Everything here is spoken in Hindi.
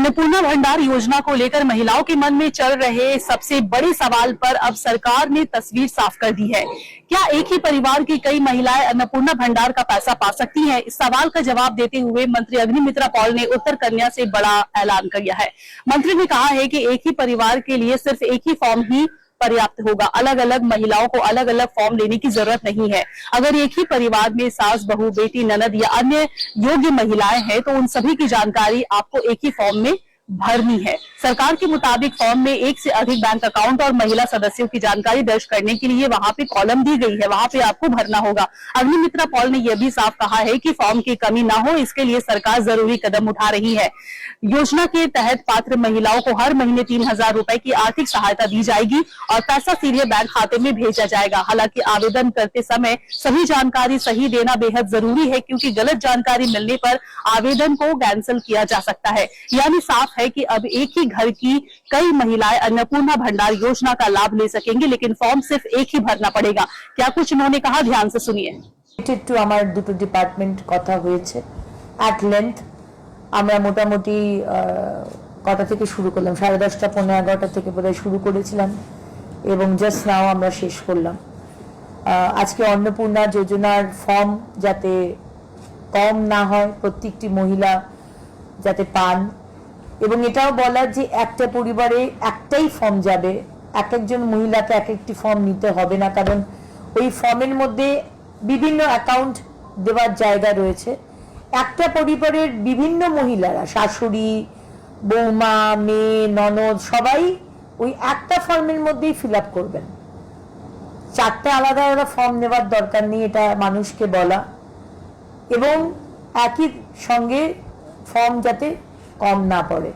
अन्नपूर्णा भंडार योजना को लेकर महिलाओं के मन में चल रहे सबसे बड़े सवाल पर अब सरकार ने तस्वीर साफ कर दी है। क्या एक ही परिवार की कई महिलाएं अन्नपूर्णा भंडार का पैसा पा सकती हैं? इस सवाल का जवाब देते हुए मंत्री अग्निमित्रा पॉल ने उत्तर कन्या से बड़ा ऐलान किया है। मंत्री ने कहा है कि एक ही परिवार के लिए सिर्फ एक ही फॉर्म ही पर्याप्त होगा। अलग अलग महिलाओं को अलग अलग फॉर्म लेने की जरूरत नहीं है। अगर एक ही परिवार में सास, बहू, बेटी, ननद या अन्य योग्य महिलाएं हैं तो उन सभी की जानकारी आपको एक ही फॉर्म में भरनी है। सरकार के मुताबिक फॉर्म में एक से अधिक बैंक अकाउंट और महिला सदस्यों की जानकारी दर्ज करने के लिए वहां पे कॉलम दी गई है, वहां पे आपको भरना होगा। अग्निमित्रा पॉल ने यह भी साफ कहा है कि फॉर्म की कमी ना हो, इसके लिए सरकार जरूरी कदम उठा रही है। योजना के तहत पात्र महिलाओं को हर महीने 3,000 रुपए की आर्थिक सहायता दी जाएगी और पैसा सीधे बैंक खाते में भेजा जाएगा। हालांकि आवेदन करते समय सभी जानकारी सही देना बेहद जरूरी है, क्योंकि गलत जानकारी मिलने पर आवेदन को कैंसिल किया जा सकता है। यानी साफ है कि अब एक ही घर की कई महिलाएं अन्नपूर्णा भंडार योजना का लाभ ले सकेंगी, लेकिन फॉर्म सिर्फ एक ही भरना पड़ेगा। क्या कुछ उन्होंने कहा, ध्यान से सुनिए। আমার দুটো ডিপার্টমেন্ট কথা হয়েছে এট লেন্থ। আমরা মোটামুটি কটা থেকে শুরু করলাম, 10:30 পৌনে 11টা থেকে বোধহয় শুরু করেছিলাম এবং জাস্ট নাও আমরা শেষ করলাম। আজকে অন্নপূর্ণা যোজনার ফর্ম যাতে কম না হয়, প্রত্যেকটি মহিলা যাতে পান, এবং এটাও বলার যে একটা পরিবারে একটাই ফর্ম যাবে, এক একজন মহিলাকে এক একটি ফর্ম নিতে হবে না, কারণ ওই ফর্মের মধ্যে বিভিন্ন অ্যাকাউন্ট দেওয়ার জায়গা রয়েছে। একটা পরিবারের বিভিন্ন মহিলারা, শাশুড়ি, বৌমা, মেয়ে, ননদ সবাই ওই একটা ফর্মের মধ্যেই ফিল আপ করবেন। 4টে আলাদা আলাদা ফর্ম নেওয়ার দরকার নেই, এটা মানুষকে বলা। এবং একই সঙ্গে ফর্ম যাতে কম না পড়ে।